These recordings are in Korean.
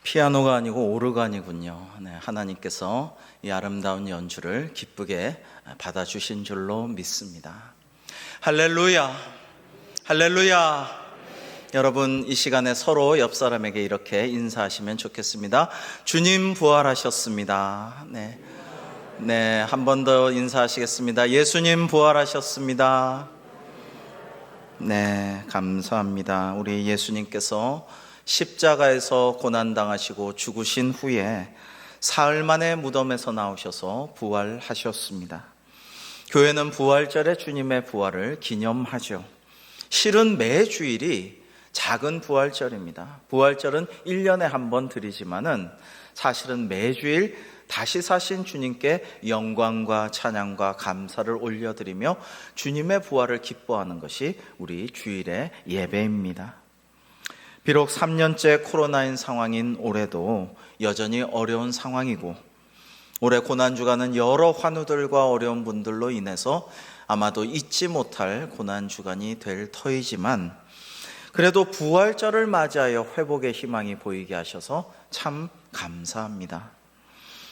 피아노가 아니고 오르간이군요. 네, 하나님께서 이 아름다운 연주를 기쁘게 받아주신 줄로 믿습니다. 할렐루야, 할렐루야. 여러분, 이 시간에 서로 옆 사람에게 이렇게 인사하시면 좋겠습니다. 주님 부활하셨습니다. 네, 한 번 더 인사하시겠습니다. 예수님 부활하셨습니다. 네, 감사합니다. 우리 예수님께서 십자가에서 고난당하시고 죽으신 후에 사흘 만에 무덤에서 나오셔서 부활하셨습니다. 교회는 부활절에 주님의 부활을 기념하죠. 실은 매 주일이 작은 부활절입니다. 부활절은 1년에 한 번 드리지만은 사실은 매주일 다시 사신 주님께 영광과 찬양과 감사를 올려드리며 주님의 부활을 기뻐하는 것이 우리 주일의 예배입니다. 비록 3년째 코로나인 상황인 올해도 여전히 어려운 상황이고, 올해 고난주간은 여러 환우들과 어려운 분들로 인해서 아마도 잊지 못할 고난주간이 될 터이지만, 그래도 부활절을 맞이하여 회복의 희망이 보이게 하셔서 참 감사합니다.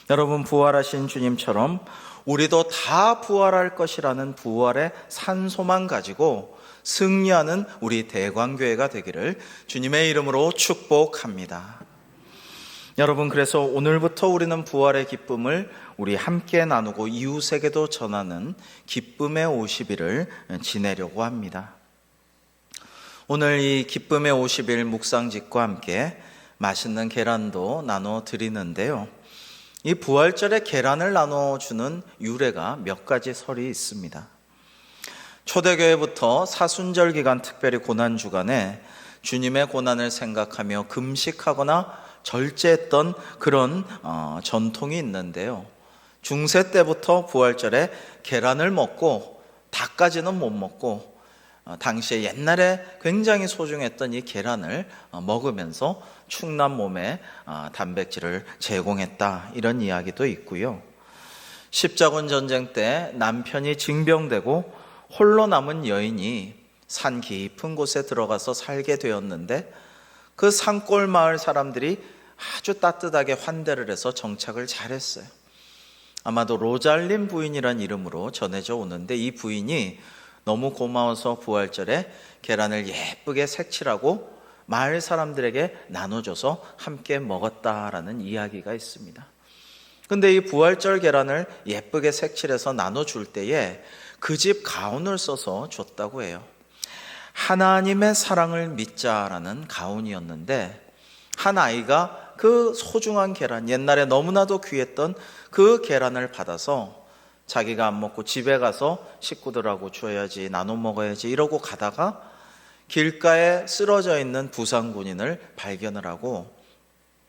여러분, 부활하신 주님처럼 우리도 다 부활할 것이라는 부활의 산소만 가지고 승리하는 우리 대광교회가 되기를 주님의 이름으로 축복합니다. 여러분, 그래서 오늘부터 우리는 부활의 기쁨을 우리 함께 나누고 이웃에게도 전하는 기쁨의 50일을 지내려고 합니다. 오늘 이 기쁨의 50일 묵상집과 함께 맛있는 계란도 나눠드리는데요. 이 부활절에 계란을 나눠주는 유래가 몇 가지 설이 있습니다. 초대교회부터 사순절 기간, 특별히 고난주간에 주님의 고난을 생각하며 금식하거나 절제했던 그런 전통이 있는데요. 중세 때부터 부활절에 계란을 먹고 닭까지는 못 먹고 당시에 옛날에 굉장히 소중했던 이 계란을 먹으면서 충남 몸에 단백질을 제공했다, 이런 이야기도 있고요. 십자군 전쟁 때 남편이 징병되고 홀로 남은 여인이 산 깊은 곳에 들어가서 살게 되었는데, 그 산골 마을 사람들이 아주 따뜻하게 환대를 해서 정착을 잘했어요. 아마도 로잘린 부인이란 이름으로 전해져 오는데, 이 부인이 너무 고마워서 부활절에 계란을 예쁘게 색칠하고 마을 사람들에게 나눠줘서 함께 먹었다라는 이야기가 있습니다. 근데 이 부활절 계란을 예쁘게 색칠해서 나눠줄 때에 그 집 가운을 써서 줬다고 해요. 하나님의 사랑을 믿자라는 가운이었는데, 한 아이가 그 소중한 계란, 옛날에 너무나도 귀했던 그 계란을 받아서 자기가 안 먹고 집에 가서 식구들하고 줘야지, 나눠 먹어야지 이러고 가다가 길가에 쓰러져 있는 부상 군인을 발견을 하고,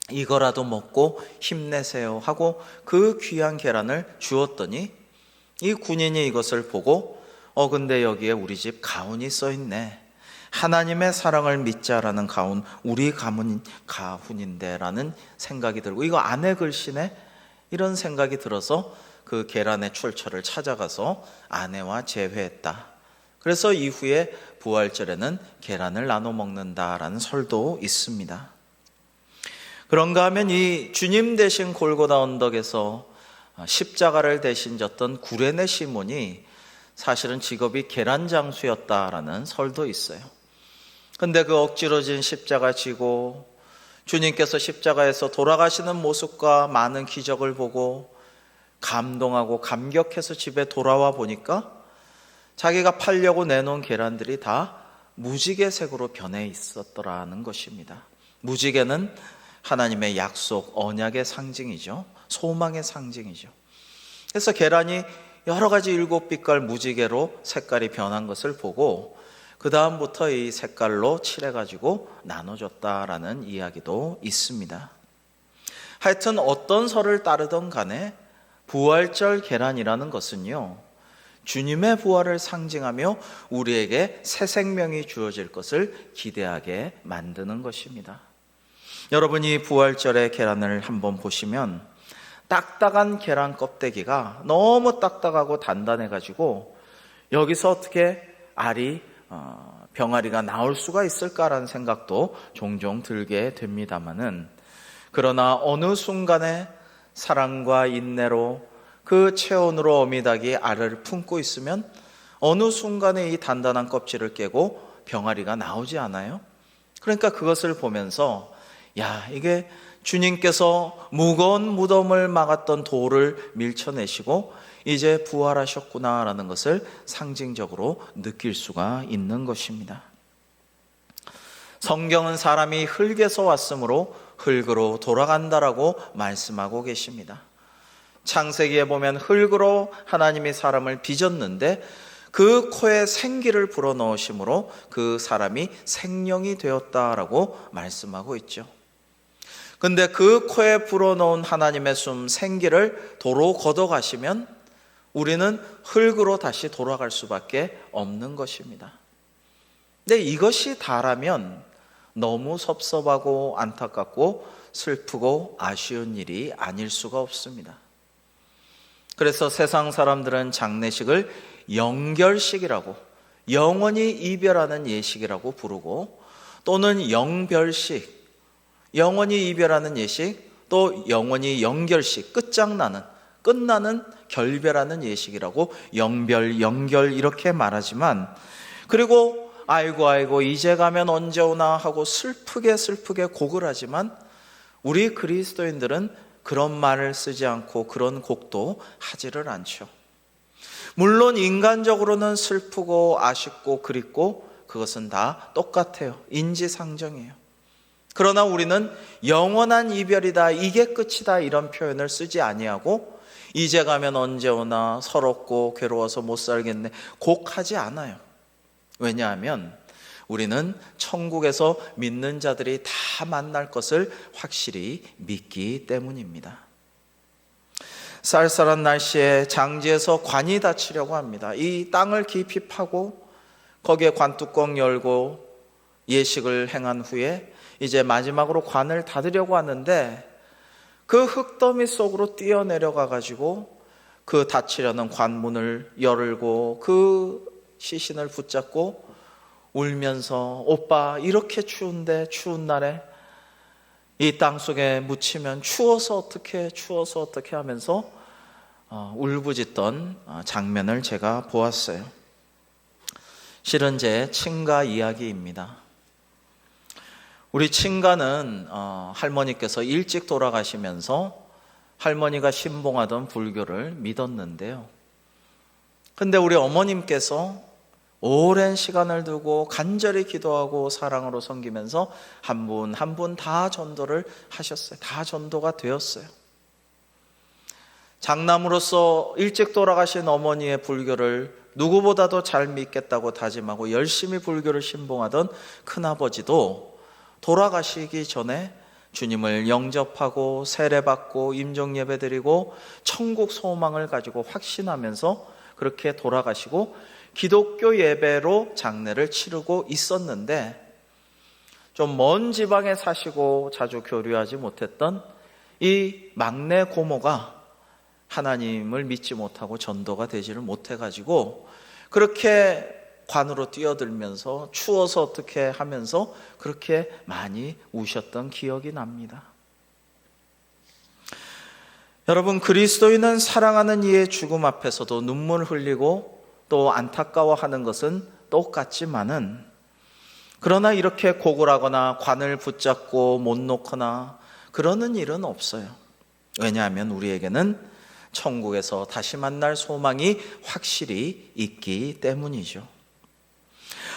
이거라도 먹고 힘내세요 하고 그 귀한 계란을 주었더니, 이 군인이 이것을 보고 근데 여기에 우리 집 가훈이 써있네, 하나님의 사랑을 믿자라는 가훈, 우리 가훈인데 라는 생각이 들고, 이거 아내 글씨네, 이런 생각이 들어서 그 계란의 출처를 찾아가서 아내와 재회했다. 그래서 이후에 부활절에는 계란을 나눠 먹는다라는 설도 있습니다. 그런가 하면 이 주님 대신 골고다 언덕에서 십자가를 대신 졌던 구레네 시몬이 사실은 직업이 계란 장수였다라는 설도 있어요. 근데 그 억지로 진 십자가 지고 주님께서 십자가에서 돌아가시는 모습과 많은 기적을 보고 감동하고 감격해서 집에 돌아와 보니까 자기가 팔려고 내놓은 계란들이 다 무지개색으로 변해 있었더라는 것입니다. 무지개는 하나님의 약속, 언약의 상징이죠. 소망의 상징이죠. 그래서 계란이 여러 가지 7빛깔 무지개로 색깔이 변한 것을 보고 그 다음부터 이 색깔로 칠해가지고 나눠줬다라는 이야기도 있습니다. 하여튼 어떤 설을 따르던 간에 부활절 계란이라는 것은요, 주님의 부활을 상징하며 우리에게 새 생명이 주어질 것을 기대하게 만드는 것입니다. 여러분이 부활절의 계란을 한번 보시면 딱딱한 계란 껍데기가 너무 딱딱하고 단단해가지고 여기서 어떻게 알이 병아리가 나올 수가 있을까라는 생각도 종종 들게 됩니다마는, 그러나 어느 순간에 사랑과 인내로 그 체온으로 어미닭이 알을 품고 있으면 어느 순간에 이 단단한 껍질을 깨고 병아리가 나오지 않아요? 그러니까 그것을 보면서 이게 주님께서 무거운 무덤을 막았던 돌을 밀쳐내시고 이제 부활하셨구나라는 것을 상징적으로 느낄 수가 있는 것입니다. 성경은 사람이 흙에서 왔으므로 흙으로 돌아간다라고 말씀하고 계십니다. 창세기에 보면 흙으로 하나님이 사람을 빚었는데 그 코에 생기를 불어넣으심으로 그 사람이 생명이 되었다라고 말씀하고 있죠. 근데 그 코에 불어넣은 하나님의 숨 생기를 도로 걷어가시면 우리는 흙으로 다시 돌아갈 수밖에 없는 것입니다. 근데 이것이 다라면 너무 섭섭하고 안타깝고 슬프고 아쉬운 일이 아닐 수가 없습니다. 그래서 세상 사람들은 장례식을 영결식이라고, 영원히 이별하는 예식이라고 부르고, 또는 영별식, 영원히 이별하는 예식, 또 영원히 영결식, 끝나는 결별하는 예식이라고 영별, 영결 이렇게 말하지만, 그리고 아이고 이제 가면 언제 오나 하고 슬프게 곡을 하지만 우리 그리스도인들은 그런 말을 쓰지 않고 그런 곡도 하지를 않죠. 물론 인간적으로는 슬프고 아쉽고 그립고 그것은 다 똑같아요. 인지상정이에요. 그러나 우리는 영원한 이별이다, 이게 끝이다 이런 표현을 쓰지 아니하고 이제 가면 언제 오나 서럽고 괴로워서 못 살겠네 곡하지 않아요. 왜냐하면 우리는 천국에서 믿는 자들이 다 만날 것을 확실히 믿기 때문입니다. 쌀쌀한 날씨에 장지에서 관이 닫히려고 합니다. 이 땅을 깊이 파고 거기에 관뚜껑 열고 예식을 행한 후에 이제 마지막으로 관을 닫으려고 하는데 그 흙더미 속으로 뛰어내려가 가지고 그 닫히려는 관문을 열고 그 시신을 붙잡고 울면서 오빠 이렇게 추운데 추운 날에 이 땅속에 묻히면 추워서 어떻게 하면서 울부짖던 장면을 제가 보았어요. 실은 제 친가 이야기입니다. 우리 친가는 할머니께서 일찍 돌아가시면서 할머니가 신봉하던 불교를 믿었는데요. 근데 우리 어머님께서 오랜 시간을 두고 간절히 기도하고 사랑으로 섬기면서 한 분 한 분 다 전도를 하셨어요. 다 전도가 되었어요. 장남으로서 일찍 돌아가신 어머니의 불교를 누구보다도 잘 믿겠다고 다짐하고 열심히 불교를 신봉하던 큰아버지도 돌아가시기 전에 주님을 영접하고 세례받고 임종예배 드리고 천국 소망을 가지고 확신하면서 그렇게 돌아가시고 기독교 예배로 장례를 치르고 있었는데 좀 먼 지방에 사시고 자주 교류하지 못했던 이 막내 고모가 하나님을 믿지 못하고 전도가 되지를 못해가지고 그렇게 관으로 뛰어들면서 추워서 어떻게 하면서 그렇게 많이 우셨던 기억이 납니다. 여러분, 그리스도인은 사랑하는 이의 죽음 앞에서도 눈물 흘리고 또 안타까워하는 것은 똑같지만은 그러나 이렇게 고글하거나 관을 붙잡고 못 놓거나 그러는 일은 없어요. 왜냐하면 우리에게는 천국에서 다시 만날 소망이 확실히 있기 때문이죠.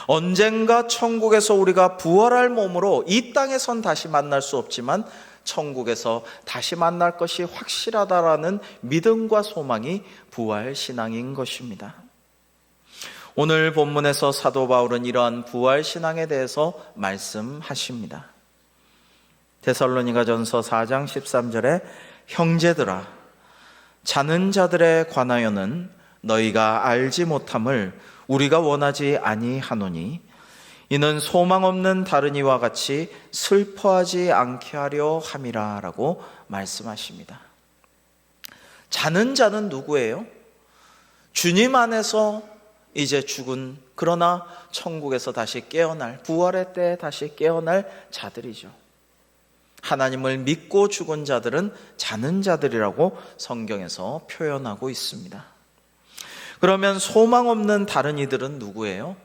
언젠가 천국에서 우리가 부활할 몸으로 이 땅에선 다시 만날 수 없지만 천국에서 다시 만날 것이 확실하다라는 믿음과 소망이 부활 신앙인 것입니다. 오늘 본문에서 사도 바울은 이러한 부활 신앙에 대해서 말씀하십니다. 데살로니가전서 4장 13절에 형제들아 자는 자들에 관하여는 너희가 알지 못함을 우리가 원하지 아니하노니 이는 소망 없는 다른 이와 같이 슬퍼하지 않게 하려 함이라 라고 말씀하십니다. 자는 자는 누구예요? 주님 안에서 이제 죽은 그러나 천국에서 다시 깨어날 부활의 때에 다시 깨어날 자들이죠. 하나님을 믿고 죽은 자들은 자는 자들이라고 성경에서 표현하고 있습니다. 그러면 소망 없는 다른 이들은 누구예요?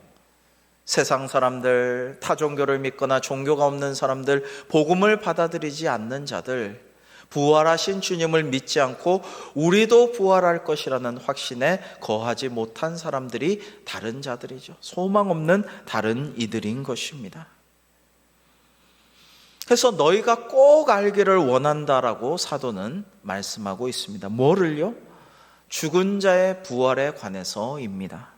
세상 사람들, 타 종교를 믿거나 종교가 없는 사람들, 복음을 받아들이지 않는 자들, 부활하신 주님을 믿지 않고 우리도 부활할 것이라는 확신에 거하지 못한 사람들이 다른 자들이죠. 소망 없는 다른 이들인 것입니다. 그래서 너희가 꼭 알기를 원한다라고 사도는 말씀하고 있습니다. 뭐를요? 죽은 자의 부활에 관해서입니다.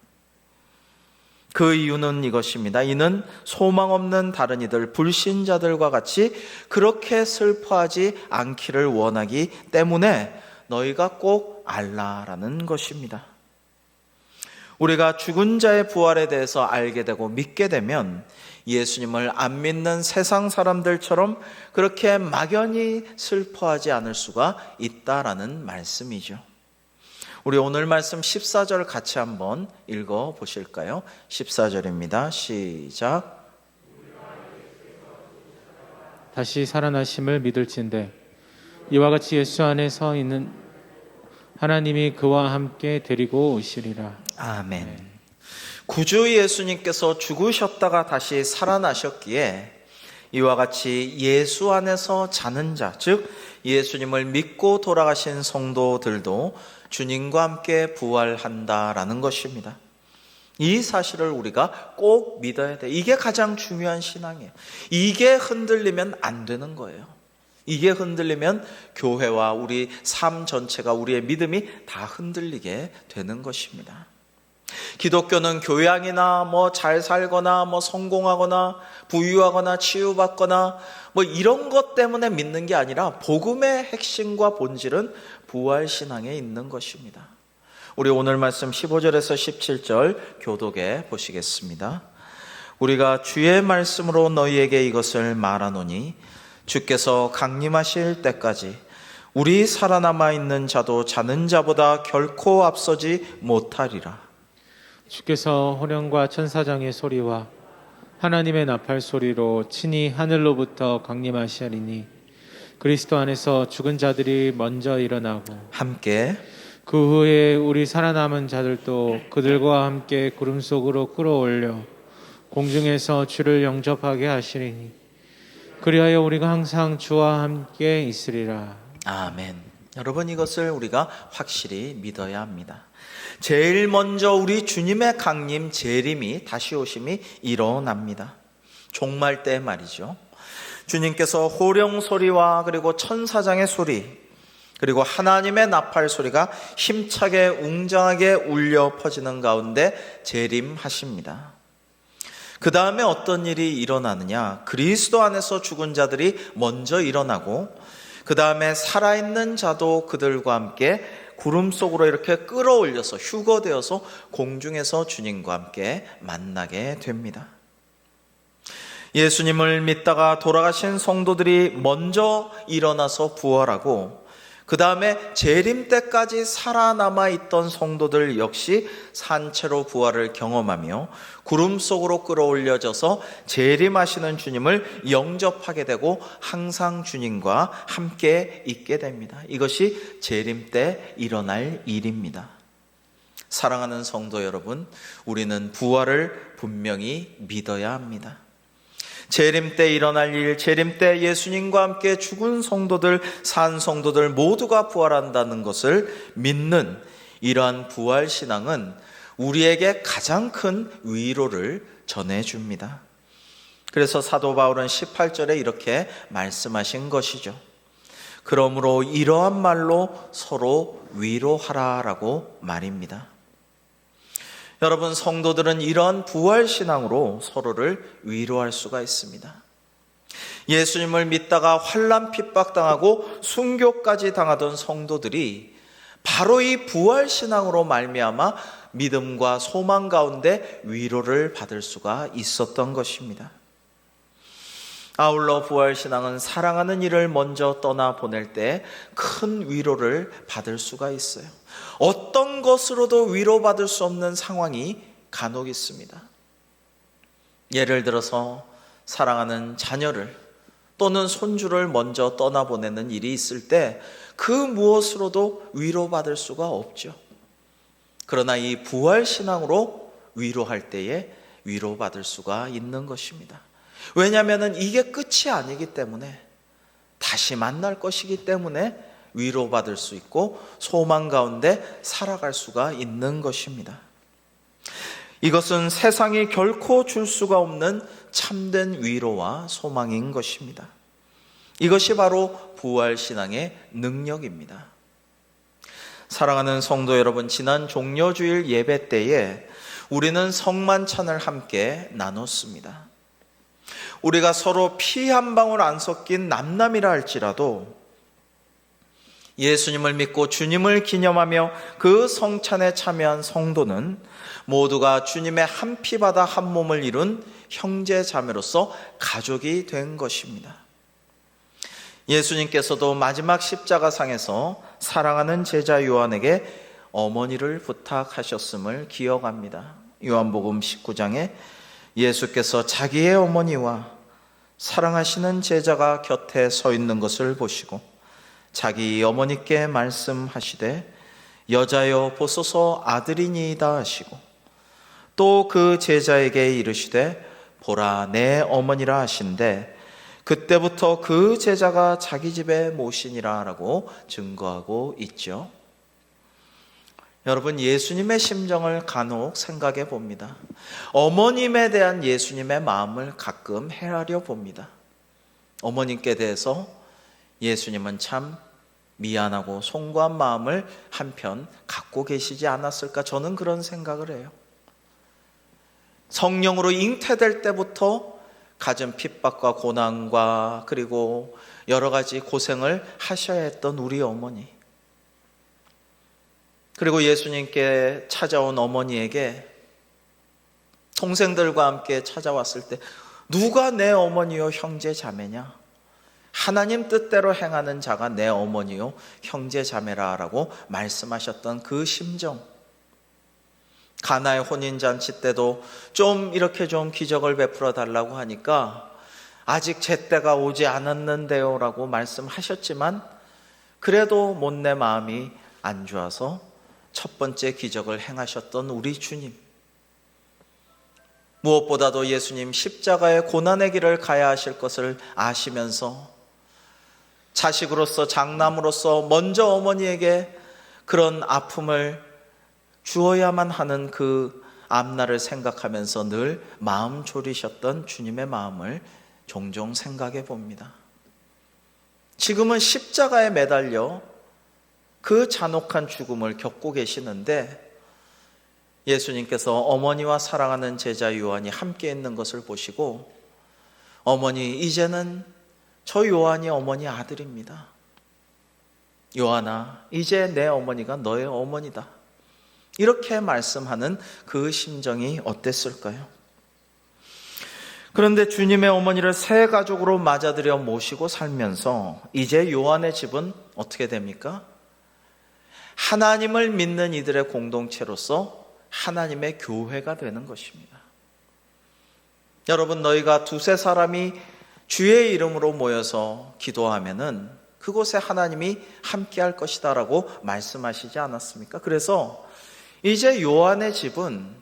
그 이유는 이것입니다. 이는 소망 없는 다른 이들, 불신자들과 같이 그렇게 슬퍼하지 않기를 원하기 때문에 너희가 꼭 알라라는 것입니다. 우리가 죽은 자의 부활에 대해서 알게 되고 믿게 되면 예수님을 안 믿는 세상 사람들처럼 그렇게 막연히 슬퍼하지 않을 수가 있다라는 말씀이죠. 우리 오늘 말씀 14절 같이 한번 읽어 보실까요? 14절입니다. 시작. 다시 살아나심을 믿을진대 이와 같이 예수 안에 서 있는 하나님이 그와 함께 데리고 오시리라. 아멘. 구주 예수님께서 죽으셨다가 다시 살아나셨기에 이와 같이 예수 안에서 자는 자, 즉 예수님을 믿고 돌아가신 성도들도 주님과 함께 부활한다라는 것입니다. 이 사실을 우리가 꼭 믿어야 돼. 이게 가장 중요한 신앙이에요. 이게 흔들리면 안 되는 거예요. 이게 흔들리면 교회와 우리 삶 전체가, 우리의 믿음이 다 흔들리게 되는 것입니다. 기독교는 교양이나 잘 살거나 성공하거나 부유하거나 치유받거나 이런 것 때문에 믿는 게 아니라 복음의 핵심과 본질은 부활신앙에 있는 것입니다. 우리 오늘 말씀 15절에서 17절 교독에 보시겠습니다. 우리가 주의 말씀으로 너희에게 이것을 말하노니 주께서 강림하실 때까지 우리 살아남아 있는 자도 자는 자보다 결코 앞서지 못하리라. 주께서 호령과 천사장의 소리와 하나님의 나팔 소리로 친히 하늘로부터 강림하시리니 그리스도 안에서 죽은 자들이 먼저 일어나고 함께 그 후에 우리 살아남은 자들도 그들과 함께 구름 속으로 끌어올려 공중에서 주를 영접하게 하시리니 그리하여 우리가 항상 주와 함께 있으리라. 아멘. 여러분, 이것을 우리가 확실히 믿어야 합니다. 제일 먼저 우리 주님의 강림, 재림이, 다시 오심이 일어납니다. 종말 때 말이죠. 주님께서 호령 소리와 그리고 천사장의 소리, 그리고 하나님의 나팔 소리가 힘차게 웅장하게 울려 퍼지는 가운데 재림하십니다. 그 다음에 어떤 일이 일어나느냐? 그리스도 안에서 죽은 자들이 먼저 일어나고 그 다음에 살아있는 자도 그들과 함께 구름 속으로 이렇게 끌어올려서 휴거되어서 공중에서 주님과 함께 만나게 됩니다. 예수님을 믿다가 돌아가신 성도들이 먼저 일어나서 부활하고 그 다음에 재림 때까지 살아남아 있던 성도들 역시 산채로 부활을 경험하며 구름 속으로 끌어올려져서 재림하시는 주님을 영접하게 되고 항상 주님과 함께 있게 됩니다. 이것이 재림 때 일어날 일입니다. 사랑하는 성도 여러분, 우리는 부활을 분명히 믿어야 합니다. 재림 때 일어날 일, 재림 때 예수님과 함께 죽은 성도들, 산 성도들 모두가 부활한다는 것을 믿는 이러한 부활신앙은 우리에게 가장 큰 위로를 전해줍니다. 그래서 사도 바울은 18절에 이렇게 말씀하신 것이죠. 그러므로 이러한 말로 서로 위로하라라고 말입니다. 여러분, 성도들은 이러한 부활신앙으로 서로를 위로할 수가 있습니다. 예수님을 믿다가 환난 핍박당하고 순교까지 당하던 성도들이 바로 이 부활신앙으로 말미암아 믿음과 소망 가운데 위로를 받을 수가 있었던 것입니다. 아울러 부활신앙은 사랑하는 이를 먼저 떠나보낼 때 큰 위로를 받을 수가 있어요. 어떤 것으로도 위로받을 수 없는 상황이 간혹 있습니다. 예를 들어서 사랑하는 자녀를 또는 손주를 먼저 떠나보내는 일이 있을 때 그 무엇으로도 위로받을 수가 없죠. 그러나 이 부활신앙으로 위로할 때에 위로받을 수가 있는 것입니다. 왜냐하면 이게 끝이 아니기 때문에, 다시 만날 것이기 때문에 위로받을 수 있고 소망 가운데 살아갈 수가 있는 것입니다. 이것은 세상이 결코 줄 수가 없는 참된 위로와 소망인 것입니다. 이것이 바로 부활신앙의 능력입니다. 사랑하는 성도 여러분, 지난 종려주일 예배 때에 우리는 성만찬을 함께 나눴습니다. 우리가 서로 피 한 방울 안 섞인 남남이라 할지라도 예수님을 믿고 주님을 기념하며 그 성찬에 참여한 성도는 모두가 주님의 한 피바다 한 몸을 이룬 형제 자매로서 가족이 된 것입니다. 예수님께서도 마지막 십자가상에서 사랑하는 제자 요한에게 어머니를 부탁하셨음을 기억합니다. 요한복음 19장에 예수께서 자기의 어머니와 사랑하시는 제자가 곁에 서 있는 것을 보시고 자기 어머니께 말씀하시되 여자여 보소서 아들이니이다 하시고 또 그 제자에게 이르시되 보라 내 어머니라 하신대 그때부터 그 제자가 자기 집에 모시니라 라고 증거하고 있죠. 여러분, 예수님의 심정을 간혹 생각해 봅니다. 어머님에 대한 예수님의 마음을 가끔 헤아려 봅니다. 어머님께 대해서 예수님은 참 미안하고 송구한 마음을 한편 갖고 계시지 않았을까, 저는 그런 생각을 해요. 성령으로 잉태될 때부터 갖은 핍박과 고난과 그리고 여러 가지 고생을 하셔야 했던 우리 어머니, 그리고 예수님께 찾아온 어머니에게 동생들과 함께 찾아왔을 때 누가 내 어머니요 형제 자매냐? 하나님 뜻대로 행하는 자가 내 어머니요 형제 자매라라고 말씀하셨던 그 심정, 가나의 혼인잔치 때도 좀 이렇게 좀 기적을 베풀어 달라고 하니까 아직 제 때가 오지 않았는데요 라고 말씀하셨지만 그래도 못내 마음이 안 좋아서 첫 번째 기적을 행하셨던 우리 주님, 무엇보다도 예수님 십자가의 고난의 길을 가야 하실 것을 아시면서 자식으로서 장남으로서 먼저 어머니에게 그런 아픔을 주어야만 하는 그 앞날을 생각하면서 늘 마음 졸이셨던 주님의 마음을 종종 생각해 봅니다. 지금은 십자가에 매달려 그 잔혹한 죽음을 겪고 계시는데 예수님께서 어머니와 사랑하는 제자 요한이 함께 있는 것을 보시고 어머니, 이제는 저 요한이 어머니 아들입니다. 요한아, 이제 내 어머니가 너의 어머니다. 이렇게 말씀하는 그 심정이 어땠을까요? 그런데 주님의 어머니를 새 가족으로 맞아들여 모시고 살면서 이제 요한의 집은 어떻게 됩니까? 하나님을 믿는 이들의 공동체로서 하나님의 교회가 되는 것입니다. 여러분, 너희가 두세 사람이 주의 이름으로 모여서 기도하면은 그곳에 하나님이 함께 할 것이다 라고 말씀하시지 않았습니까? 그래서 이제 요한의 집은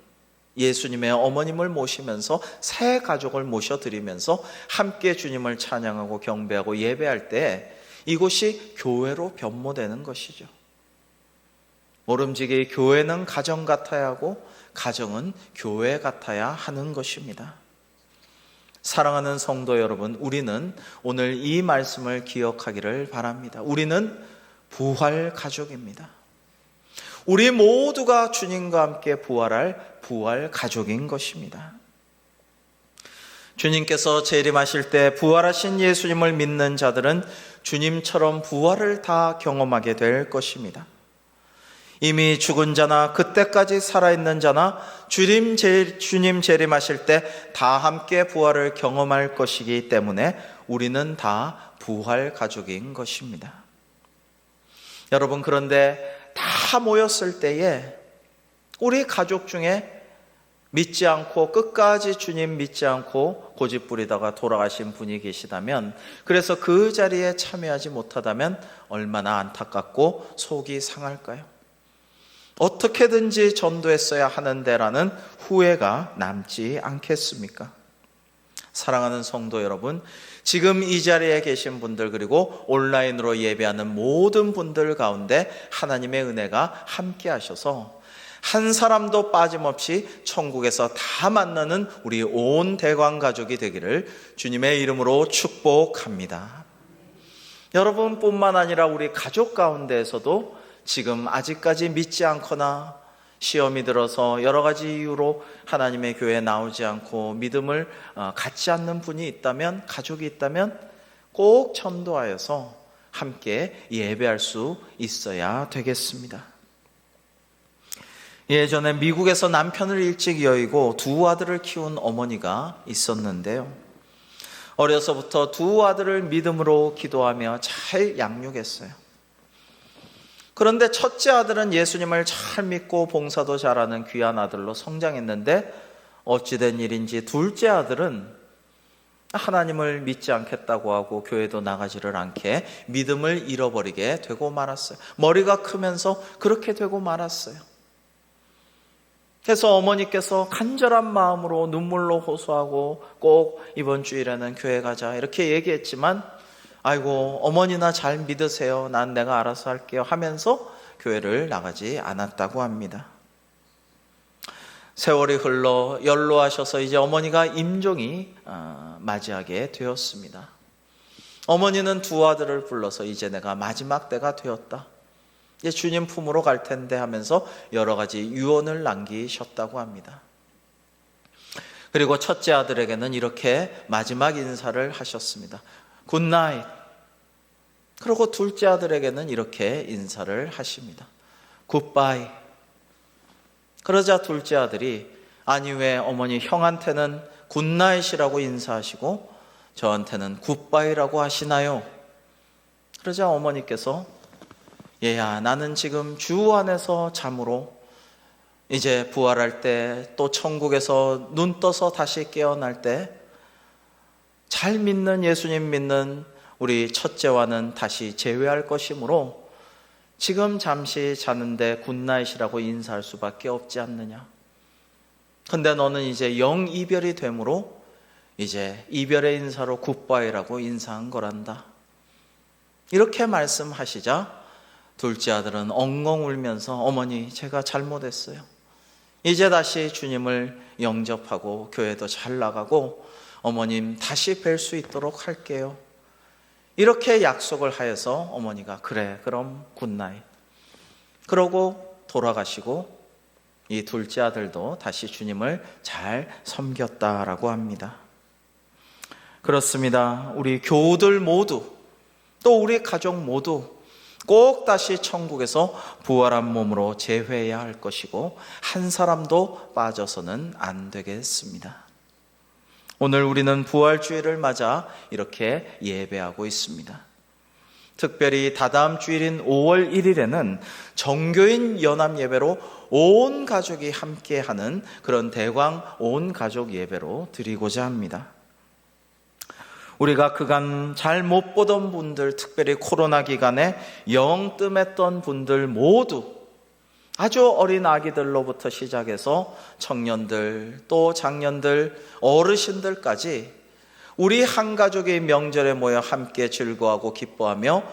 예수님의 어머님을 모시면서 새 가족을 모셔드리면서 함께 주님을 찬양하고 경배하고 예배할 때 이곳이 교회로 변모되는 것이죠. 모름지기 교회는 가정 같아야 하고 가정은 교회 같아야 하는 것입니다. 사랑하는 성도 여러분, 우리는 오늘 이 말씀을 기억하기를 바랍니다. 우리는 부활 가족입니다. 우리 모두가 주님과 함께 부활할 부활 가족인 것입니다. 주님께서 재림하실 때 부활하신 예수님을 믿는 자들은 주님처럼 부활을 다 경험하게 될 것입니다. 이미 죽은 자나 그때까지 살아있는 자나 주님 재림하실 때 다 함께 부활을 경험할 것이기 때문에 우리는 다 부활 가족인 것입니다. 여러분, 그런데 다 모였을 때에 우리 가족 중에 믿지 않고 끝까지 주님 믿지 않고 고집부리다가 돌아가신 분이 계시다면, 그래서 그 자리에 참여하지 못하다면 얼마나 안타깝고 속이 상할까요? 어떻게든지 전도했어야 하는데라는 후회가 남지 않겠습니까? 사랑하는 성도 여러분, 지금 이 자리에 계신 분들, 그리고 온라인으로 예배하는 모든 분들 가운데 하나님의 은혜가 함께 하셔서 한 사람도 빠짐없이 천국에서 다 만나는 우리 온 대광 가족이 되기를 주님의 이름으로 축복합니다. 여러분뿐만 아니라 우리 가족 가운데에서도 지금 아직까지 믿지 않거나 시험이 들어서 여러 가지 이유로 하나님의 교회에 나오지 않고 믿음을 갖지 않는 분이 있다면, 가족이 있다면 꼭 전도하여서 함께 예배할 수 있어야 되겠습니다. 예전에 미국에서 남편을 일찍 여의고 두 아들을 키운 어머니가 있었는데요. 어려서부터 두 아들을 믿음으로 기도하며 잘 양육했어요. 그런데 첫째 아들은 예수님을 잘 믿고 봉사도 잘하는 귀한 아들로 성장했는데, 어찌된 일인지 둘째 아들은 하나님을 믿지 않겠다고 하고 교회도 나가지를 않게 믿음을 잃어버리게 되고 말았어요. 머리가 크면서 그렇게 되고 말았어요. 그래서 어머니께서 간절한 마음으로 눈물로 호소하고 꼭 이번 주일에는 교회 가자 이렇게 얘기했지만, 아이고 어머니나 잘 믿으세요, 난 내가 알아서 할게요 하면서 교회를 나가지 않았다고 합니다. 세월이 흘러 연로하셔서 이제 어머니가 임종이 맞이하게 되었습니다. 어머니는 두 아들을 불러서 이제 내가 마지막 때가 되었다, 이제 주님 품으로 갈 텐데 하면서 여러 가지 유언을 남기셨다고 합니다. 그리고 첫째 아들에게는 이렇게 마지막 인사를 하셨습니다. 굿나잇. 그리고 둘째 아들에게는 이렇게 인사를 하십니다. 굿바이. 그러자 둘째 아들이, 아니 왜 어머니 형한테는 굿나잇이라고 인사하시고 저한테는 굿바이라고 하시나요? 그러자 어머니께서, 얘야 나는 지금 주 안에서 잠으로 이제 부활할 때, 또 천국에서 눈 떠서 다시 깨어날 때 잘 믿는, 예수님 믿는 우리 첫째와는 다시 재회할 것이므로 지금 잠시 자는데 굿나잇이라고 인사할 수밖에 없지 않느냐. 근데 너는 이제 영 이별이 되므로 이제 이별의 인사로 굿바이라고 인사한 거란다. 이렇게 말씀하시자 둘째 아들은 엉엉 울면서, 어머니 제가 잘못했어요. 이제 다시 주님을 영접하고 교회도 잘 나가고 어머님 다시 뵐 수 있도록 할게요. 이렇게 약속을 하여서 어머니가 그래 그럼 굿나잇 그러고 돌아가시고, 이 둘째 아들도 다시 주님을 잘 섬겼다라고 합니다. 그렇습니다. 우리 교우들 모두, 또 우리 가족 모두 꼭 다시 천국에서 부활한 몸으로 재회해야 할 것이고, 한 사람도 빠져서는 안 되겠습니다. 오늘 우리는 부활주일을 맞아 이렇게 예배하고 있습니다. 특별히 다다음 주일인 5월 1일에는 정교인 연합 예배로 온 가족이 함께하는 그런 대광 온 가족 예배로 드리고자 합니다. 우리가 그간 잘 못 보던 분들, 특별히 코로나 기간에 영 뜸했던 분들 모두, 아주 어린 아기들로부터 시작해서 청년들, 또 장년들, 어르신들까지 우리 한 가족의 명절에 모여 함께 즐거워하고 기뻐하며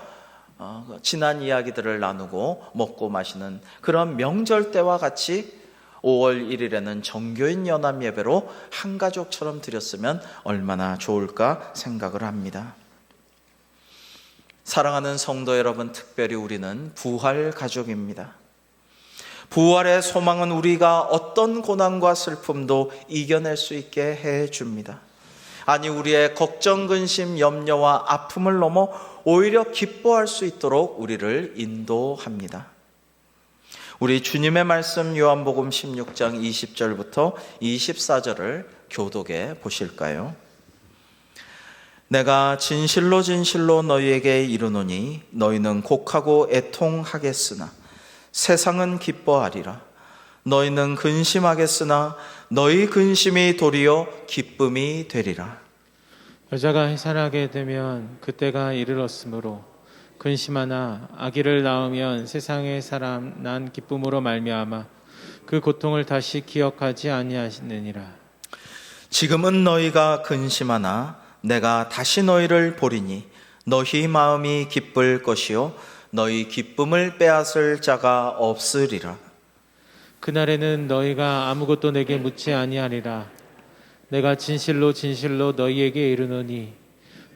지난 이야기들을 나누고 먹고 마시는 그런 명절 때와 같이 5월 1일에는 정교인 연합 예배로 한 가족처럼 드렸으면 얼마나 좋을까 생각을 합니다. 사랑하는 성도 여러분, 특별히 우리는 부활 가족입니다. 부활의 소망은 우리가 어떤 고난과 슬픔도 이겨낼 수 있게 해줍니다. 아니, 우리의 걱정, 근심, 염려와 아픔을 넘어 오히려 기뻐할 수 있도록 우리를 인도합니다. 우리 주님의 말씀 요한복음 16장 20절부터 24절을 교독해 보실까요? 내가 진실로 진실로 너희에게 이르노니 너희는 곡하고 애통하겠으나 세상은 기뻐하리라. 너희는 근심하겠으나 너희 근심이 도리어 기쁨이 되리라. 여자가 해산하게 되면 그때가 이르렀으므로 근심하나 아기를 낳으면 세상의 사람 난 기쁨으로 말미암아 그 고통을 다시 기억하지 아니하시느니라. 지금은 너희가 근심하나 내가 다시 너희를 보리니 너희 마음이 기쁠 것이요 너희 기쁨을 빼앗을 자가 없으리라. 그날에는 너희가 아무것도 내게 묻지 아니하리라. 내가 진실로 진실로 너희에게 이르노니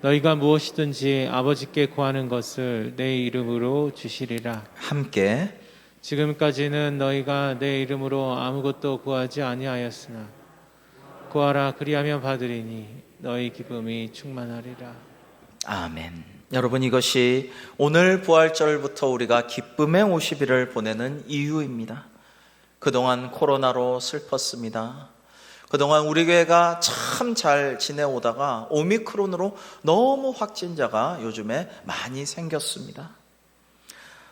너희가 무엇이든지 아버지께 구하는 것을 내 이름으로 주시리라. 함께 지금까지는 너희가 내 이름으로 아무것도 구하지 아니하였으나 구하라 그리하면 받으리니 너희 기쁨이 충만하리라. 아멘. 여러분, 이것이 오늘 부활절부터 우리가 기쁨의 50일을 보내는 이유입니다. 그동안 코로나로 슬펐습니다. 그동안 우리 교회가 참 잘 지내오다가 오미크론으로 너무 확진자가 요즘에 많이 생겼습니다.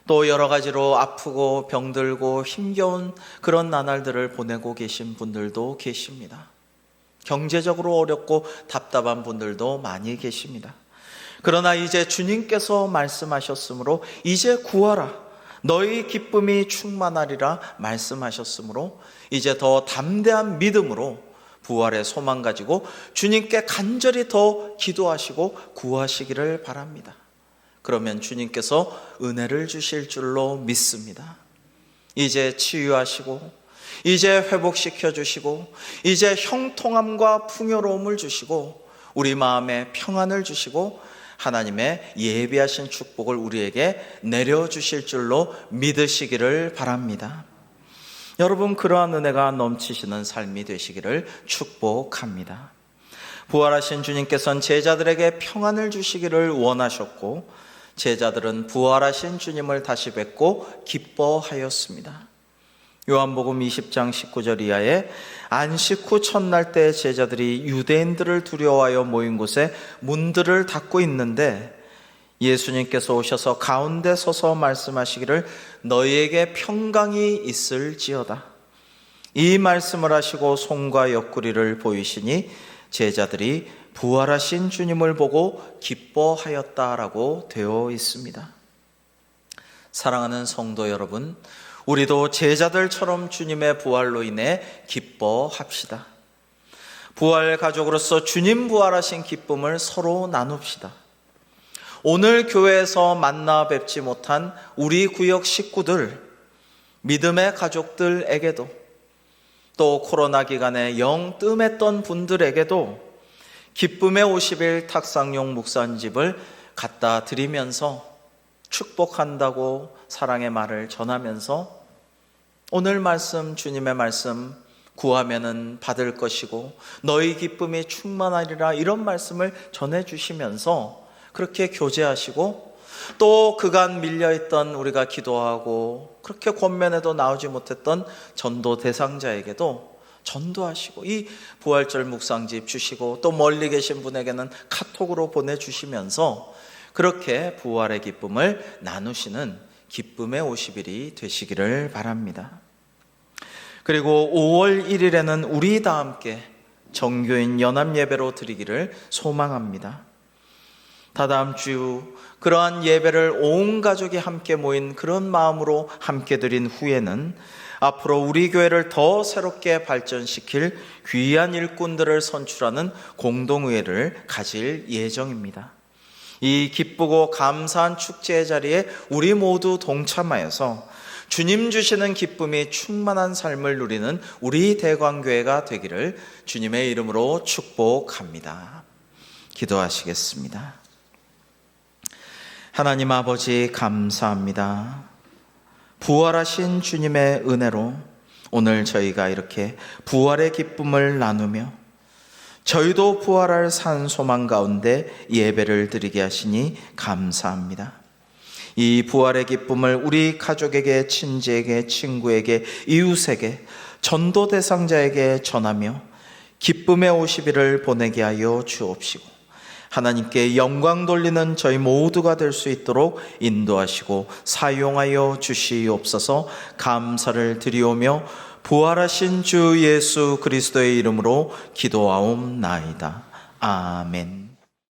또 여러 가지로 아프고 병들고 힘겨운 그런 나날들을 보내고 계신 분들도 계십니다. 경제적으로 어렵고 답답한 분들도 많이 계십니다. 그러나 이제 주님께서 말씀하셨으므로 이제 구하라 너희 기쁨이 충만하리라 말씀하셨으므로 이제 더 담대한 믿음으로 부활의 소망 가지고 주님께 간절히 더 기도하시고 구하시기를 바랍니다. 그러면 주님께서 은혜를 주실 줄로 믿습니다. 이제 치유하시고 이제 회복시켜 주시고 이제 형통함과 풍요로움을 주시고 우리 마음에 평안을 주시고 하나님의 예비하신 축복을 우리에게 내려주실 줄로 믿으시기를 바랍니다. 여러분, 그러한 은혜가 넘치시는 삶이 되시기를 축복합니다. 부활하신 주님께서는 제자들에게 평안을 주시기를 원하셨고 제자들은 부활하신 주님을 다시 뵙고 기뻐하였습니다. 요한복음 20장 19절 이하에 안식 후 첫날 때 제자들이 유대인들을 두려워하여 모인 곳에 문들을 닫고 있는데 예수님께서 오셔서 가운데 서서 말씀하시기를 너희에게 평강이 있을지어다. 이 말씀을 하시고 손과 옆구리를 보이시니 제자들이 부활하신 주님을 보고 기뻐하였다라고 되어 있습니다. 사랑하는 성도 여러분, 우리도 제자들처럼 주님의 부활로 인해 기뻐합시다. 부활 가족으로서 주님 부활하신 기쁨을 서로 나눕시다. 오늘 교회에서 만나 뵙지 못한 우리 구역 식구들, 믿음의 가족들에게도 또 코로나 기간에 영 뜸했던 분들에게도 기쁨의 50일 탁상용 묵산집을 갖다 드리면서 축복한다고 사랑의 말을 전하면서 오늘 말씀, 주님의 말씀 구하면은 받을 것이고 너희 기쁨이 충만하리라 이런 말씀을 전해주시면서 그렇게 교제하시고 또 그간 밀려있던 우리가 기도하고 그렇게 권면에도 나오지 못했던 전도 대상자에게도 전도하시고 이 부활절 묵상집 주시고 또 멀리 계신 분에게는 카톡으로 보내주시면서 그렇게 부활의 기쁨을 나누시는 기쁨의 50일이 되시기를 바랍니다. 그리고 5월 1일에는 우리 다 함께 정교인 연합예배로 드리기를 소망합니다. 다다음 주 그러한 예배를 온 가족이 함께 모인 그런 마음으로 함께 드린 후에는 앞으로 우리 교회를 더 새롭게 발전시킬 귀한 일꾼들을 선출하는 공동의회를 가질 예정입니다. 이 기쁘고 감사한 축제의 자리에 우리 모두 동참하여서 주님 주시는 기쁨이 충만한 삶을 누리는 우리 대광교회가 되기를 주님의 이름으로 축복합니다. 기도하시겠습니다. 하나님 아버지 감사합니다. 부활하신 주님의 은혜로 오늘 저희가 이렇게 부활의 기쁨을 나누며 저희도 부활할 산 소망 가운데 예배를 드리게 하시니 감사합니다. 이 부활의 기쁨을 우리 가족에게, 친지에게, 친구에게, 이웃에게, 전도 대상자에게 전하며 기쁨의 50일을 보내게 하여 주옵시고 하나님께 영광 돌리는 저희 모두가 될 수 있도록 인도하시고 사용하여 주시옵소서. 감사를 드리오며 부활하신 주 예수 그리스도의 이름으로 기도하옵나이다. 아멘.